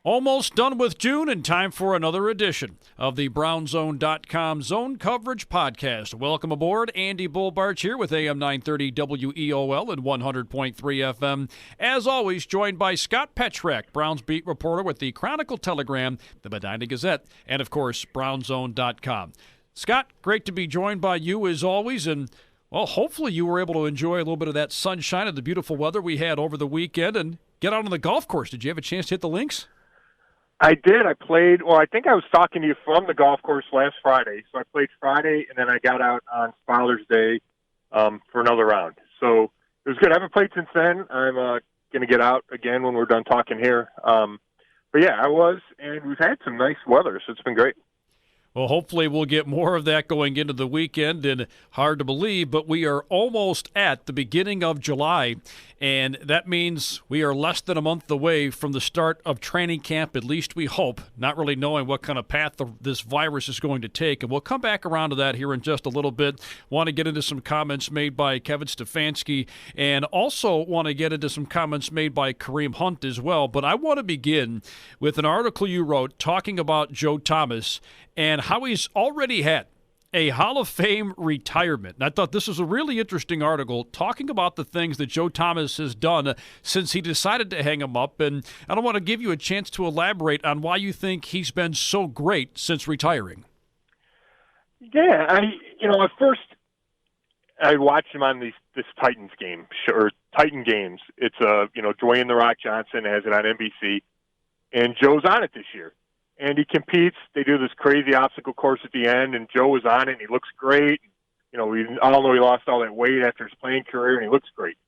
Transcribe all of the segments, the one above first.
Almost done with June and time for another edition of the BrownsZone.com Zone Coverage Podcast. Welcome aboard. Andy Barch here with AM 930 WEOL and 100.3 FM. As always, joined by Scott Petrak, Browns beat reporter with the Chronicle, Telegram, the Medina Gazette, and, of course, BrownsZone.com. Scott, great to be joined by you as always, and well, hopefully you were able to enjoy a little bit of that sunshine and the beautiful weather we had over the weekend and get out on the golf course. Did you have a chance to hit the links? I did. I played, I think I was talking to you from the golf course last Friday. So I played Friday, and then I got out on Father's Day for another round. So it was good. I haven't played since then. I'm going to get out again when we're done talking here. But, yeah, I was, and we've had some nice weather, so it's been great. Well, hopefully we'll get more of that going into the weekend, and hard to believe, but we are almost at the beginning of July, and that means we are less than a month away from the start of training camp, at least we hope, not really knowing what kind of path this virus is going to take, and we'll come back around to that here in just a little bit. Want to get into some comments made by Kevin Stefanski, and also want to get into some comments made by Kareem Hunt as well, but I want to begin with an article you wrote talking about Joe Thomas and how he's already had a Hall of Fame retirement. And I thought this was a really interesting article talking about the things that Joe Thomas has done since he decided to hang him up. And I don't want to give you a chance to elaborate on why you think he's been so great since retiring. Yeah, at first I watched him on this Titans game, or Titan games. It's, Dwayne The Rock Johnson has it on NBC, and Joe's on it this year. And he competes. They do this crazy obstacle course at the end, and Joe was on it, and he looks great. We all know he lost all that weight after his playing career, and he looks great.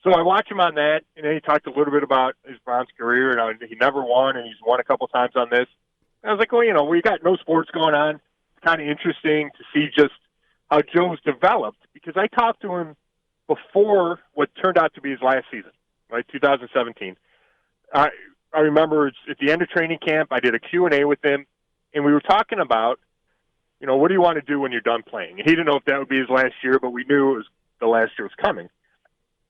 So I watch him on that, and then he talked a little bit about his Browns career, and he never won, and he's won a couple times on this. And I was like, we got no sports going on. It's kind of interesting to see just how Joe's developed, because I talked to him before what turned out to be his last season, right, 2017. I remember at the end of training camp, I did a Q&A with him, and we were talking about, what do you want to do when you're done playing? And he didn't know if that would be his last year, but we knew the last year was coming.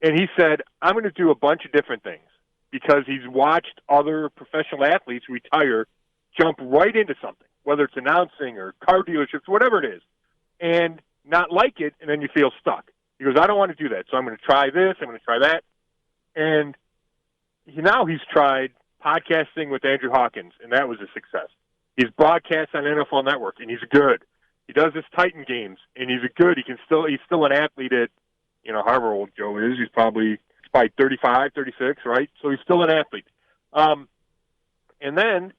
And he said, I'm going to do a bunch of different things, because he's watched other professional athletes retire, jump right into something, whether it's announcing or car dealerships, whatever it is, and not like it, and then you feel stuck. He goes, I don't want to do that, so I'm going to try this, I'm going to try that. And now he's tried podcasting with Andrew Hawkins, and that was a success. He's broadcast on NFL Network, and he's good. He does his Titan games, and he's good. He's still an athlete at, however old Joe is. He's probably 35, 36, right? So he's still an athlete. And then,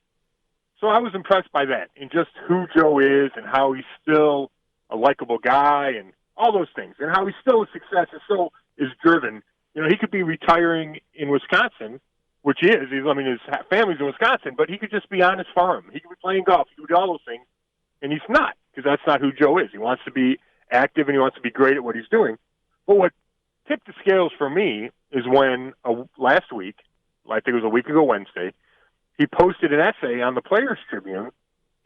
so I was impressed by that, and just who Joe is, and how he's still a likable guy, and all those things, and how he's still a success, and still is driven. He could be retiring in Wisconsin, which he is. His family's in Wisconsin, but he could just be on his farm. He could be playing golf. He could do all those things, and he's not, because that's not who Joe is. He wants to be active, and he wants to be great at what he's doing. But what tipped the scales for me is when last week, I think it was a week ago Wednesday, he posted an essay on the Players Tribune,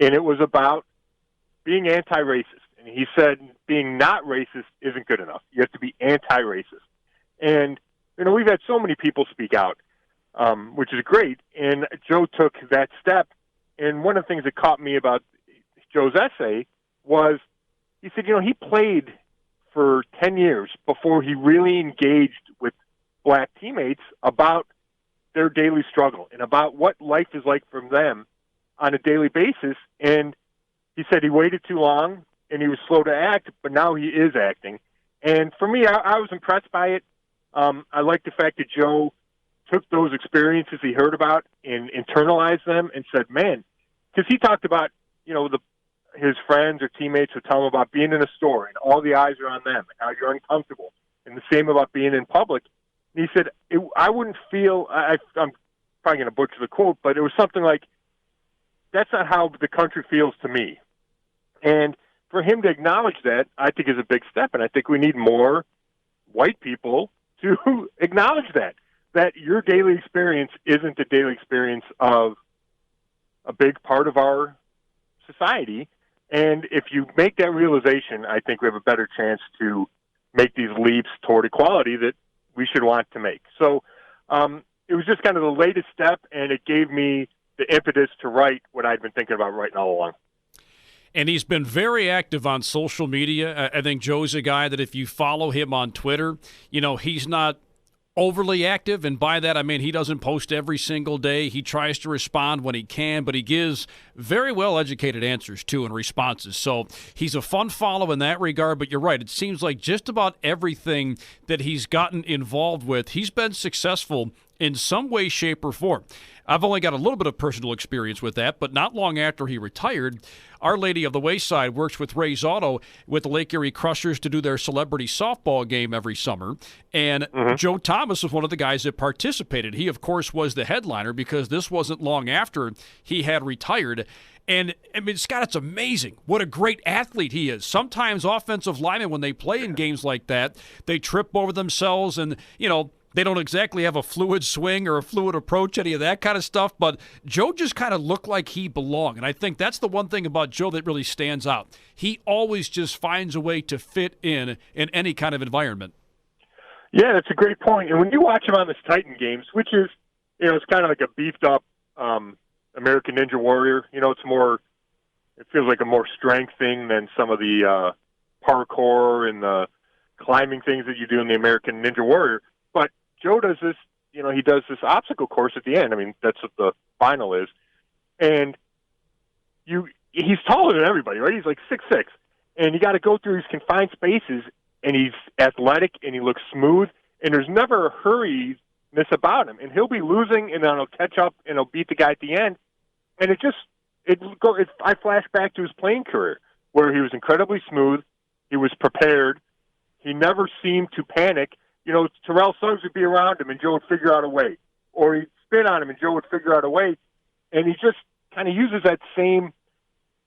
and it was about being anti-racist. And he said being not racist isn't good enough. You have to be anti-racist. And, we've had so many people speak out, which is great. And Joe took that step. And one of the things that caught me about Joe's essay was he said, he played for 10 years before he really engaged with black teammates about their daily struggle and about what life is like for them on a daily basis. And he said he waited too long and he was slow to act, but now he is acting. And for me, I was impressed by it. I like the fact that Joe took those experiences he heard about and internalized them and said, man, because he talked about, his friends or teammates would tell him about being in a store and all the eyes are on them and how you're uncomfortable, and the same about being in public. And he said, I wouldn't feel, I'm probably going to butcher the quote, but it was something like, that's not how the country feels to me. And for him to acknowledge that, I think is a big step, and I think we need more white people to acknowledge that your daily experience isn't the daily experience of a big part of our society. And if you make that realization, I think we have a better chance to make these leaps toward equality that we should want to make. So it was just kind of the latest step, and it gave me the impetus to write what I'd been thinking about writing all along. And he's been very active on social media. I think Joe's a guy that if you follow him on Twitter, he's not overly active, and by that I mean he doesn't post every single day. He tries to respond when he can, but he gives very well-educated answers, too, and responses. So he's a fun follow in that regard, but you're right. It seems like just about everything that he's gotten involved with, he's been successful in some way, shape, or form. I've only got a little bit of personal experience with that, but not long after he retired, Our Lady of the Wayside works with Ray's Auto with the Lake Erie Crushers to do their celebrity softball game every summer. And Joe Thomas was one of the guys that participated. He, of course, was the headliner because this wasn't long after he had retired. And, I mean, Scott, it's amazing what a great athlete he is. Sometimes offensive linemen, when they play in games like that, they trip over themselves and, they don't exactly have a fluid swing or a fluid approach, any of that kind of stuff, but Joe just kind of looked like he belonged. And I think that's the one thing about Joe that really stands out. He always just finds a way to fit in any kind of environment. Yeah, that's a great point. And when you watch him on this Titan games, which is, it's kind of like a beefed up American Ninja Warrior, it feels like a more strength thing than some of the parkour and the climbing things that you do in the American Ninja Warrior. But Joe does this, he does this obstacle course at the end. I mean, that's what the final is. And he's taller than everybody, right? He's like 6'6". And you got to go through these confined spaces, and he's athletic, and he looks smooth, and there's never a hurriness about him. And he'll be losing, and then he'll catch up, and he'll beat the guy at the end. And I flash back to his playing career, where he was incredibly smooth, he was prepared, he never seemed to panic. Terrell Suggs would be around him, and Joe would figure out a way. Or he'd spin on him, and Joe would figure out a way. And he just kind of uses that same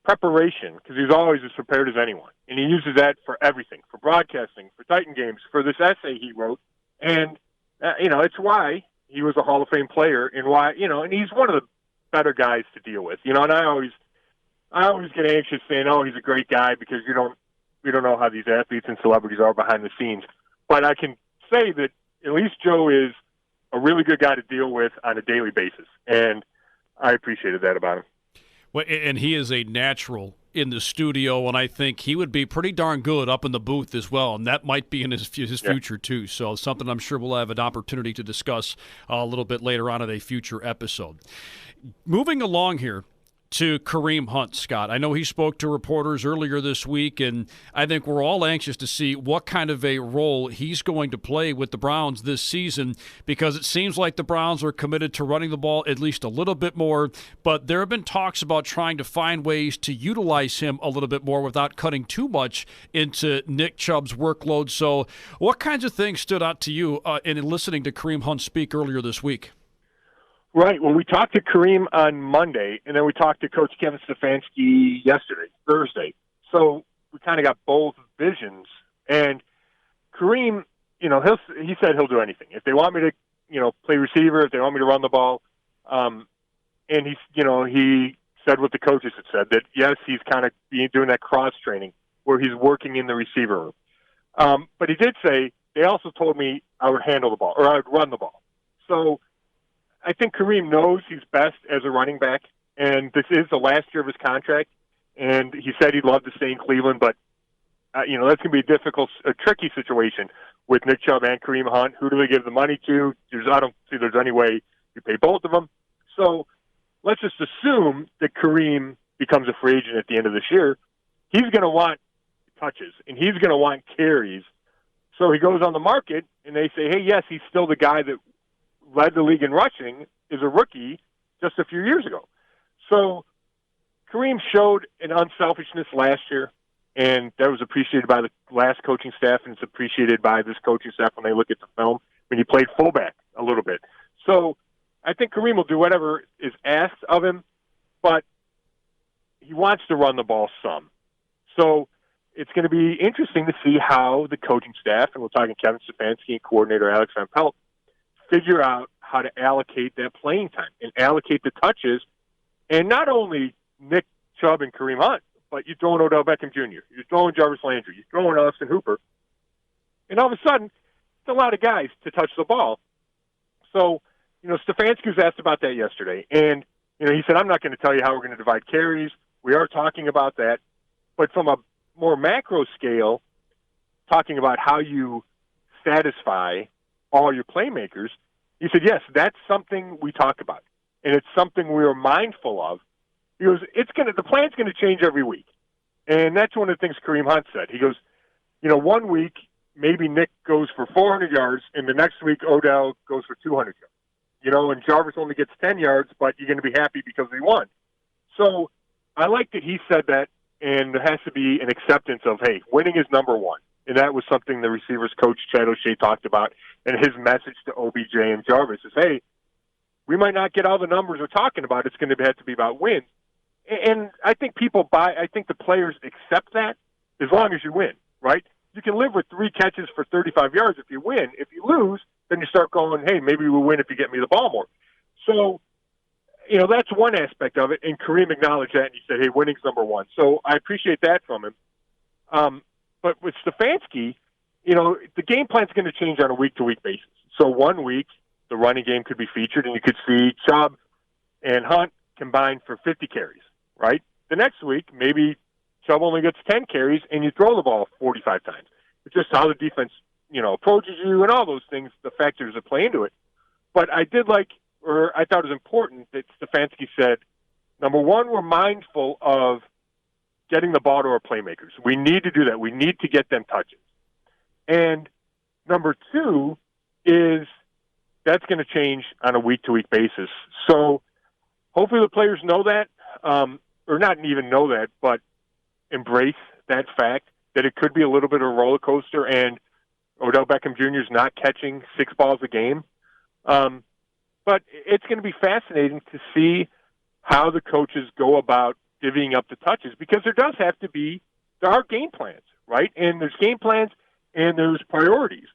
preparation, because he's always as prepared as anyone. And he uses that for everything, for broadcasting, for Titan games, for this essay he wrote. And, it's why he was a Hall of Fame player, and why, and he's one of the better guys to deal with. And I always get anxious saying, oh, he's a great guy, because we don't know how these athletes and celebrities are behind the scenes. But I can say that at least Joe is a really good guy to deal with on a daily basis, and I appreciated that about him. Well, and he is a natural in the studio, and I think he would be pretty darn good up in the booth as well, and that might be in his future too. So something I'm sure we'll have an opportunity to discuss a little bit later on in a future episode. Moving along here to Kareem Hunt, Scott. I know he spoke to reporters earlier this week, and I think we're all anxious to see what kind of a role he's going to play with the Browns this season, because it seems like the Browns are committed to running the ball at least a little bit more, but there have been talks about trying to find ways to utilize him a little bit more without cutting too much into Nick Chubb's workload. So what kinds of things stood out to you in listening to Kareem Hunt speak earlier this week? Right. Well, we talked to Kareem on Monday, and then we talked to Coach Kevin Stefanski Thursday. So we kind of got both visions. And Kareem, he said he'll do anything. If they want me to, play receiver, if they want me to run the ball, and he said what the coaches had said, that, yes, he's kind of doing that cross-training where he's working in the receiver room. But he did say, they also told me I would handle the ball, or I would run the ball. So I think Kareem knows he's best as a running back, and this is the last year of his contract, and he said he'd love to stay in Cleveland, but, that's going to be a tricky situation with Nick Chubb and Kareem Hunt. Who do they give the money to? I don't see there's any way you pay both of them. So let's just assume that Kareem becomes a free agent at the end of this year. He's going to want touches, and he's going to want carries. So he goes on the market, and they say, hey, yes, he's still the guy that led the league in rushing as a rookie just a few years ago. So Kareem showed an unselfishness last year, and that was appreciated by the last coaching staff, and it's appreciated by this coaching staff when they look at the film, when he played fullback a little bit. So I think Kareem will do whatever is asked of him, but he wants to run the ball some. So it's going to be interesting to see how the coaching staff, and we're talking Kevin Stefanski and coordinator Alex Van Pelt, figure out how to allocate that playing time and allocate the touches. And not only Nick Chubb and Kareem Hunt, but you're throwing Odell Beckham Jr., you're throwing Jarvis Landry, you're throwing Austin Hooper. And all of a sudden, it's a lot of guys to touch the ball. So, Stefanski was asked about that yesterday. And He said, I'm not going to tell you how we're going to divide carries. We are talking about that. But from a more macro scale, talking about how you satisfy all your playmakers, he said, yes, that's something we talk about. And it's something we are mindful of. He goes, the plan's going to change every week. And that's one of the things Kareem Hunt said. He goes, 1 week, maybe Nick goes for 400 yards, and the next week Odell goes for 200 yards. And Jarvis only gets 10 yards, but you're going to be happy because he won. So I like that he said that, and there has to be an acceptance of, hey, winning is number one. And that was something the receivers coach, Chad O'Shea, talked about. And his message to OBJ and Jarvis is, hey, we might not get all the numbers we're talking about. It's going to have to be about wins. And I think I think the players accept that as long as you win, right? You can live with 3 catches for 35 yards if you win. If you lose, then you start going, hey, maybe we'll win if you get me the ball more. So, that's one aspect of it. And Kareem acknowledged that, and he said, hey, winning's number one. So I appreciate that from him. But with Stefanski, the game plan's going to change on a week-to-week basis. So 1 week, the running game could be featured, and you could see Chubb and Hunt combined for 50 carries, right? The next week, maybe Chubb only gets 10 carries, and you throw the ball 45 times. It's just how the defense, approaches you and all those things, the factors that play into it. But I thought it was important that Stefanski said, number one, we're mindful of getting the ball to our playmakers. We need to do that. We need to get them touches. And number two is that's going to change on a week-to-week basis. So hopefully the players know that, or not even know that, but embrace that fact that it could be a little bit of a roller coaster, and Odell Beckham Jr. is not catching 6 balls a game. But it's going to be fascinating to see how the coaches go about divvying up the touches, because there are game plans, right? And there's game plans and there's priorities.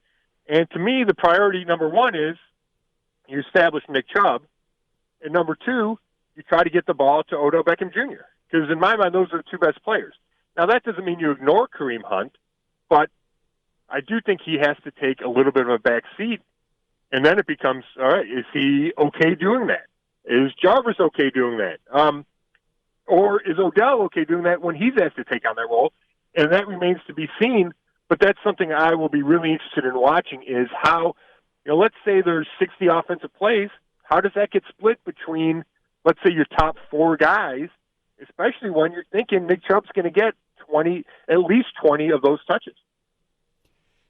And to me, the priority number one is you establish Nick Chubb, and number two, you try to get the ball to Odell Beckham Jr., because in my mind, those are the 2 best players. Now, that doesn't mean you ignore Kareem Hunt, but I do think he has to take a little bit of a back seat, and then it becomes, all right, is he okay doing that? Is Jarvis okay doing that? Or is Odell okay doing that when he's asked to take on that role? And that remains to be seen, but that's something I will be really interested in watching, is how, let's say there's 60 offensive plays, how does that get split between, let's say, your top 4 guys, especially when you're thinking Nick Chubb's going to get at least 20 of those touches.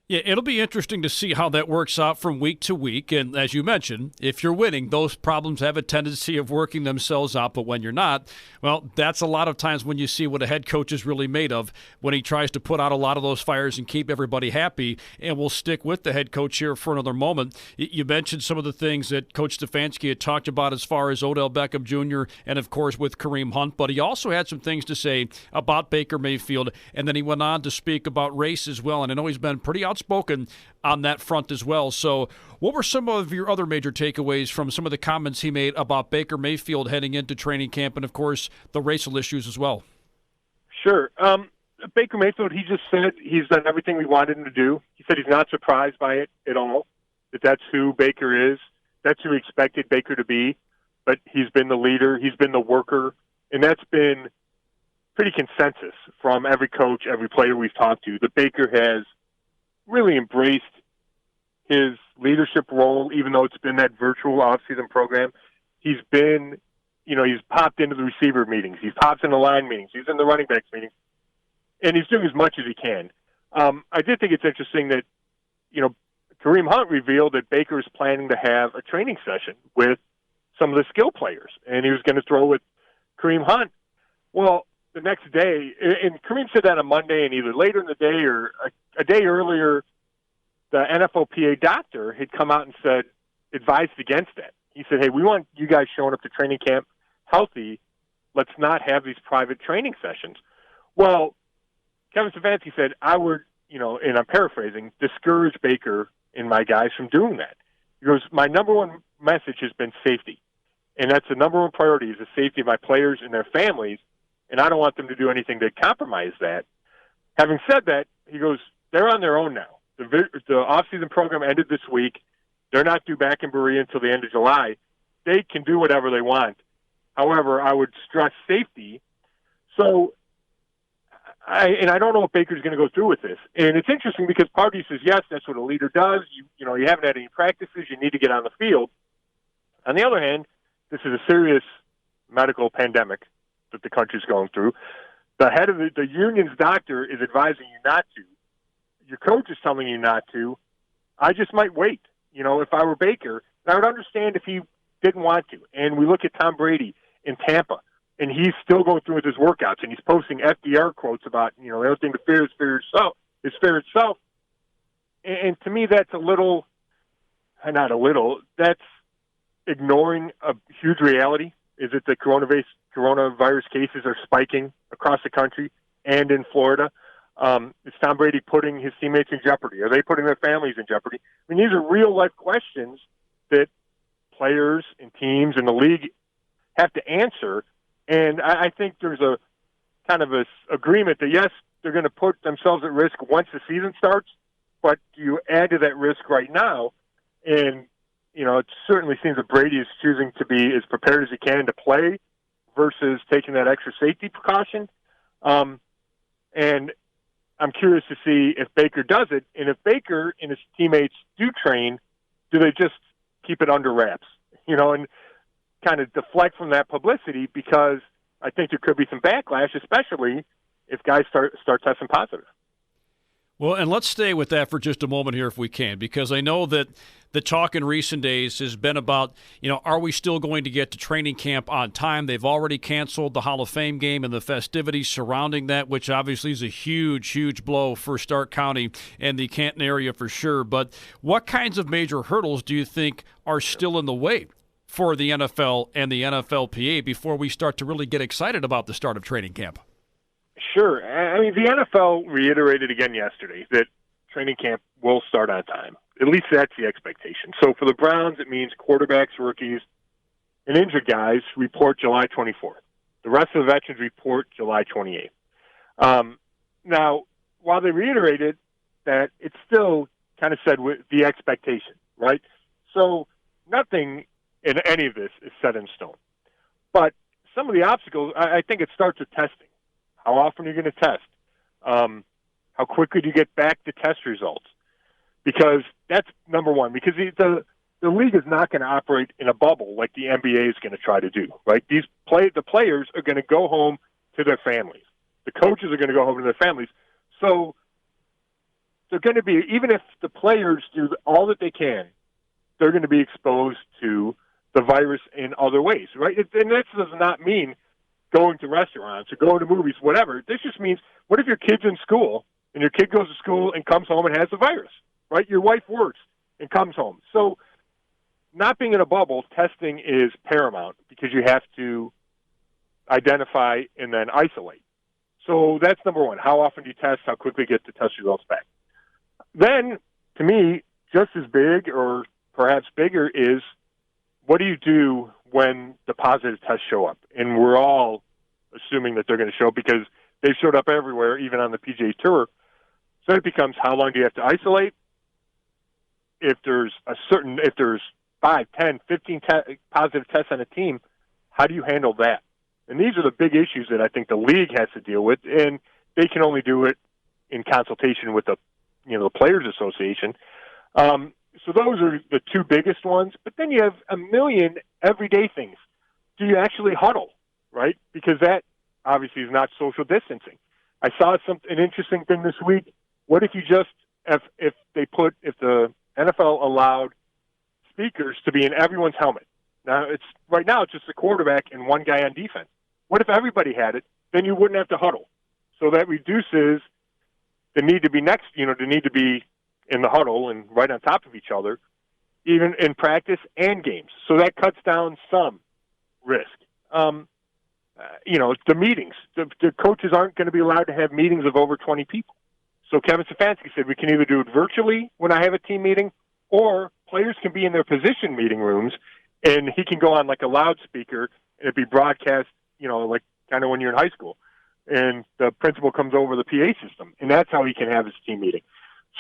Yeah, it'll be interesting to see how that works out from week to week. And as you mentioned, if you're winning, those problems have a tendency of working themselves out. But when you're not, well, that's a lot of times when you see what a head coach is really made of, when he tries to put out a lot of those fires and keep everybody happy. And we'll stick with the head coach here for another moment. You mentioned some of the things that Coach Stefanski had talked about as far as Odell Beckham Jr. and, of course, with Kareem Hunt. But he also had some things to say about Baker Mayfield. And then he went on to speak about race as well. And I know he's been pretty outspoken on that front as well. So what were some of your other major takeaways from some of the comments he made about Baker Mayfield heading into training camp and, of course, the racial issues as well? Sure. Baker Mayfield, he just said he's done everything we wanted him to do. He said he's not surprised by it at all, that that's who Baker is. That's who he expected Baker to be. But he's been the leader. He's been the worker. And that's been pretty consensus from every coach, every player we've talked to, that Baker has really embraced his leadership role, even though it's been that virtual off-season program. He's been, he's popped into the receiver meetings. He's popped in the line meetings. He's in the running backs meetings. And he's doing as much as he can. I did think it's interesting that, Kareem Hunt revealed that Baker is planning to have a training session with some of the skill players, and he was going to throw with Kareem Hunt. Well, the next day, and Kareem said that on Monday, and either later in the day or a day earlier, the NFLPA doctor had come out and advised against that. He said, hey, we want you guys showing up to training camp healthy. Let's not have these private training sessions. Well, Kevin Stefanski said, I would, and I'm paraphrasing, discourage Baker and my guys from doing that. He goes, my number one message has been safety. And that's the number one priority, is the safety of my players and their families. And I don't want them to do anything to compromise that. Having said that, he goes, they're on their own now. The off-season program ended this week. They're not due back in Berea until the end of July. They can do whatever they want. However, I would stress safety. So, I don't know if Baker's going to go through with this. And it's interesting because part of you says, yes, that's what a leader does. You haven't had any practices. You need to get on the field. On the other hand, this is a serious medical pandemic that the country's going through. The head of the union's doctor is advising you not to. Your coach is telling you not to. I just might wait. If I were Baker, I would understand if he didn't want to. And we look at Tom Brady in Tampa, and he's still going through with his workouts, and he's posting FDR quotes about, the only thing to fear is fear itself. And to me, that's that's ignoring a huge reality. Is it the coronavirus cases are spiking across the country and in Florida? Is Tom Brady putting his teammates in jeopardy? Are they putting their families in jeopardy? I mean, these are real-life questions that players and teams in the league have to answer. And I think there's a kind of a agreement that, yes, they're going to put themselves at risk once the season starts, but do you add to that risk right now? And, it certainly seems that Brady is choosing to be as prepared as he can to play versus taking that extra safety precaution. And I'm curious to see if Baker does it, and if Baker and his teammates do train, do they just keep it under wraps, and kind of deflect from that publicity, because I think there could be some backlash, especially if guys start testing positive. Well, and let's stay with that for just a moment here if we can, because I know that the talk in recent days has been about, are we still going to get to training camp on time? They've already canceled the Hall of Fame game and the festivities surrounding that, which obviously is a huge, huge blow for Stark County and the Canton area for sure. But what kinds of major hurdles do you think are still in the way for the NFL and the NFLPA before we start to really get excited about the start of training camp? Sure. I mean, the NFL reiterated again yesterday that training camp will start on time. At least that's the expectation. So for the Browns, it means quarterbacks, rookies, and injured guys report July 24th. The rest of the veterans report July 28th. Now, while they reiterated that, it's still kind of said with the expectation, right? So nothing in any of this is set in stone. But some of the obstacles, I think it starts with testing. How often are you going to test? How quickly do you get back the test results? Because that's number one. Because the league is not going to operate in a bubble like the NBA is going to try to do, right? The players are going to go home to their families. The coaches are going to go home to their families. So they're going to be, even if the players do all that they can, they're going to be exposed to the virus in other ways, right? And this does not mean going to restaurants or going to movies, whatever. This just means, what if your kid's in school and your kid goes to school and comes home and has the virus, right? Your wife works and comes home. So not being in a bubble, testing is paramount because you have to identify and then isolate. So that's number one. How often do you test? How quickly get the test results back? Then, to me, just as big or perhaps bigger is, what do you do when the positive tests show up? And we're all assuming that they're going to show up because they've showed up everywhere, even on the PGA Tour. So it becomes, how long do you have to isolate? If there's 5, 10, 15 positive tests on a team, how do you handle that? And these are the big issues that I think the league has to deal with, and they can only do it in consultation with the Players Association. So those are the two biggest ones. But then you have a million everyday things. Do you actually huddle, right? Because that obviously is not social distancing. I saw an interesting thing this week. What if you just if the NFL allowed speakers to be in everyone's helmet? Now right now it's just the quarterback and one guy on defense. What if everybody had it? Then you wouldn't have to huddle. So that reduces the need to be the need to be in the huddle and right on top of each other, even in practice and games. So that cuts down some risk. The meetings. The coaches aren't going to be allowed to have meetings of over 20 people. So Kevin Stefanski said we can either do it virtually when I have a team meeting, or players can be in their position meeting rooms, and he can go on like a loudspeaker, and it'd be broadcast, like kind of when you're in high school. And the principal comes over the PA system, and that's how he can have his team meeting.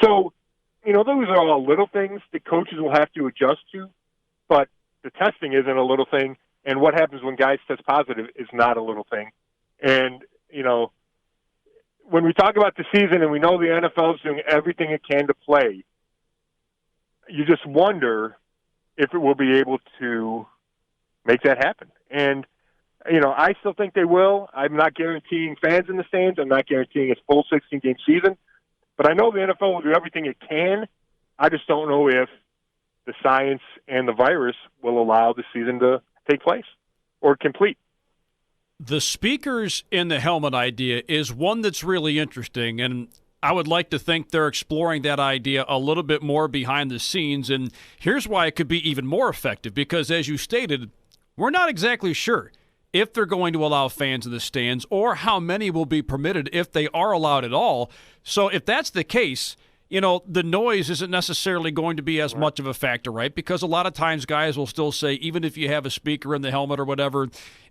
So, those are all little things that coaches will have to adjust to, but the testing isn't a little thing, And what happens when guys test positive is not a little thing. And, when we talk about the season and we know the NFL is doing everything it can to play, you just wonder if it will be able to make that happen. And, I still think they will. I'm not guaranteeing fans in the stands. I'm not guaranteeing a full 16-game season. But I know the NFL will do everything it can. I just don't know if the science and the virus will allow the season to take place or complete. The speakers in the helmet idea is one that's really interesting, and I would like to think they're exploring that idea a little bit more behind the scenes. And here's why it could be even more effective, because as you stated, we're not exactly sure if they're going to allow fans in the stands or how many will be permitted if they are allowed at all. So if that's the case, the noise isn't necessarily going to be as much of a factor, right? Because a lot of times guys will still say, even if you have a speaker in the helmet or whatever,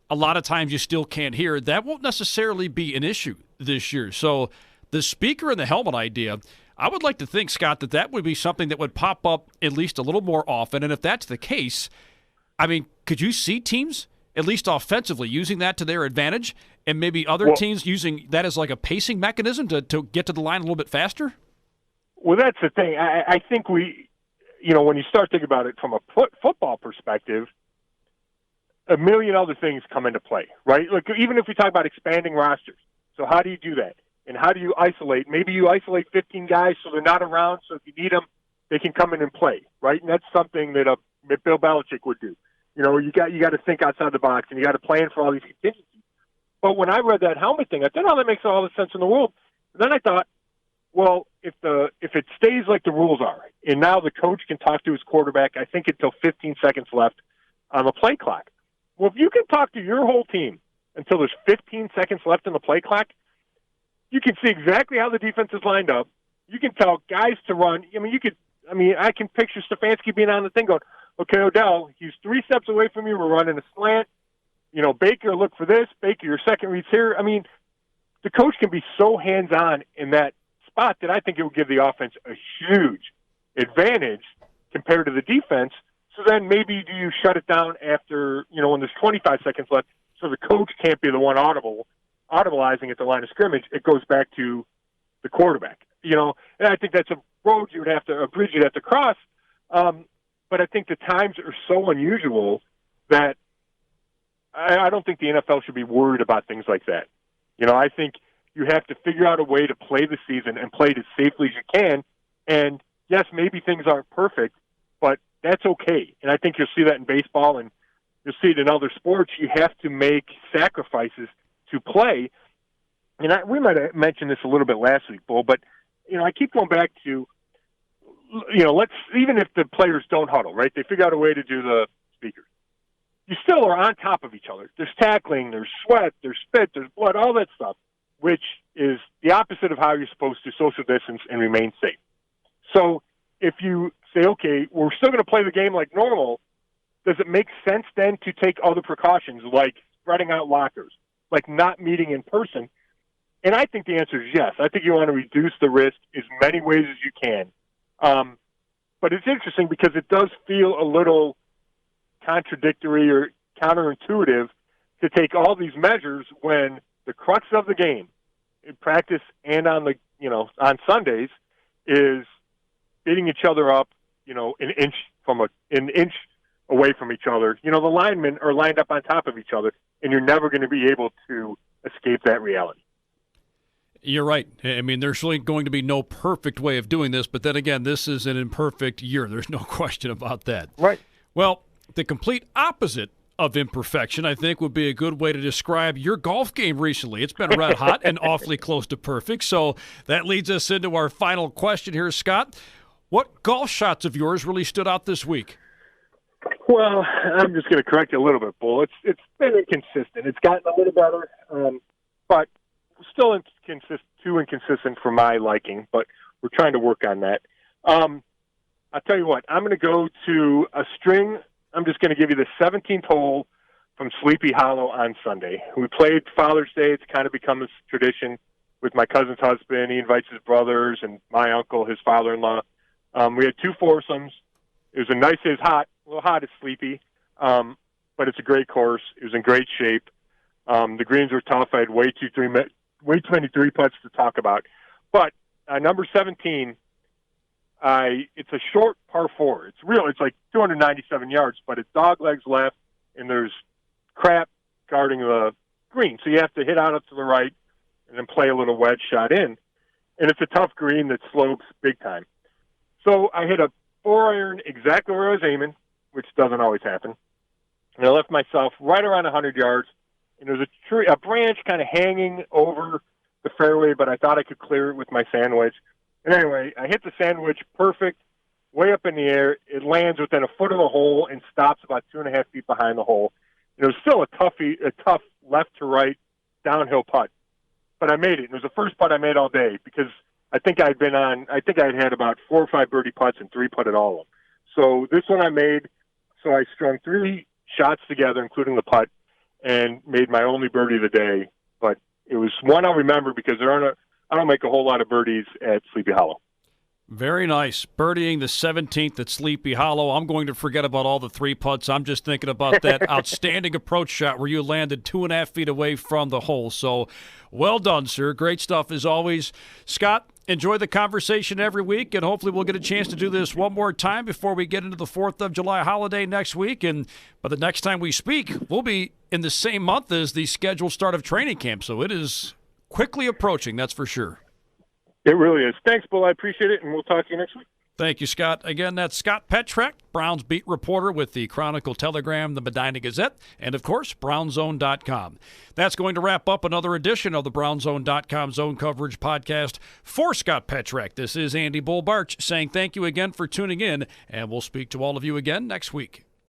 a lot of times you still can't hear. That won't necessarily be an issue this year. So the speaker in the helmet idea, I would like to think, Scott, that would be something that would pop up at least a little more often. And if that's the case, could you see teams, at least offensively, using that to their advantage, and maybe other teams using that as like a pacing mechanism to get to the line a little bit faster? Well, that's the thing. I think when you start thinking about it from a football perspective, a million other things come into play, right? Like, even if we talk about expanding rosters. So how do you do that? And how do you isolate? Maybe you isolate 15 guys so they're not around, so if you need them, they can come in and play, right? And that's something that Bill Belichick would do. You got to think outside the box, and you got to plan for all these contingencies. But when I read that helmet thing, I thought, that makes all the sense in the world. And then I thought, well, if it stays like the rules are, and now the coach can talk to his quarterback, I think until 15 seconds left on the play clock. Well, if you can talk to your whole team until there's 15 seconds left in the play clock, you can see exactly how the defense is lined up. You can tell guys to run. I can picture Stefanski being on the thing going, okay, Odell, he's 3 steps away from you. We're running a slant. Baker, look for this. Baker, your second read's here. The coach can be so hands-on in that spot that I think it will give the offense a huge advantage compared to the defense. So then maybe do you shut it down after, when there's 25 seconds left, so the coach can't be the one audibleizing at the line of scrimmage. It goes back to the quarterback, and I think that's a bridge you'd have to cross. But I think the times are so unusual that I don't think the NFL should be worried about things like that. I think you have to figure out a way to play the season and play it as safely as you can. And yes, maybe things aren't perfect, but that's okay. And I think you'll see that in baseball, and you'll see it in other sports. You have to make sacrifices to play. And we might have mentioned this a little bit last week, Bull, but, I keep going back to, even if the players don't huddle, right? They figure out a way to do the speakers. You still are on top of each other. There's tackling, there's sweat, there's spit, there's blood, all that stuff, which is the opposite of how you're supposed to social distance and remain safe. So if you say, okay, we're still going to play the game like normal, does it make sense then to take other precautions like spreading out lockers, like not meeting in person? And I think the answer is yes. I think you want to reduce the risk as many ways as you can. But it's interesting because it does feel a little contradictory or counterintuitive to take all these measures when the crux of the game in practice and on Sundays is beating each other up, an inch away from each other. The linemen are lined up on top of each other, and you're never going to be able to escape that reality. You're right. There's really going to be no perfect way of doing this, but then again, this is an imperfect year. There's no question about that. Right. Well, the complete opposite of imperfection, I think, would be a good way to describe your golf game recently. It's been red hot and awfully close to perfect. So that leads us into our final question here, Scott. What golf shots of yours really stood out this week? Well, I'm just going to correct you a little bit, Bull. It's been inconsistent. It's gotten a little better, but still too inconsistent for my liking, but we're trying to work on that. I'll tell you what, I'm going to go to a string. I'm just going to give you the 17th hole from Sleepy Hollow on Sunday. We played Father's Day. It's kind of become a tradition with my cousin's husband. He invites his brothers and my uncle, his father-in-law. We had 2 foursomes. It was a little hot at Sleepy. but it's a great course. It was in great shape. The greens were tough. I had way too many three putts to talk about. But number 17, it's a short par 4. It's like 297 yards, but it's dog legs left, and there's crap guarding the green. So you have to hit out up to the right and then play a little wedge shot in. And it's a tough green that slopes big time. So I hit a 4-iron exactly where I was aiming, which doesn't always happen. And I left myself right around 100 yards. And there was a branch kind of hanging over the fairway, but I thought I could clear it with my sandwich. And anyway, I hit the sandwich perfect, way up in the air. It lands within a foot of the hole and stops about 2.5 feet behind the hole. And it was still a tough left to right downhill putt. But I made it. It was the first putt I made all day because I think I'd had about 4 or 5 birdie putts and 3 putted all of them. So this one I made. So I strung 3 shots together, including the putt, and made my only birdie of the day. But it was one I'll remember because I don't make a whole lot of birdies at Sleepy Hollow. Very nice. Birdieing the 17th at Sleepy Hollow. I'm going to forget about all the 3 putts. I'm just thinking about that outstanding approach shot where you landed 2.5 feet away from the hole. So well done, sir. Great stuff as always. Scott, enjoy the conversation every week, and hopefully we'll get a chance to do this one more time before we get into the 4th of July holiday next week. And by the next time we speak, we'll be in the same month as the scheduled start of training camp. So it is quickly approaching, that's for sure. It really is. Thanks, Bill. I appreciate it, and we'll talk to you next week. Thank you, Scott. Again, that's Scott Petrak, Browns beat reporter with the Chronicle, Telegram, the Medina Gazette, and, of course, BrownsZone.com. That's going to wrap up another edition of the BrownsZone.com Zone Coverage podcast. For Scott Petrak, this is Andy Bull Barch saying thank you again for tuning in, and we'll speak to all of you again next week.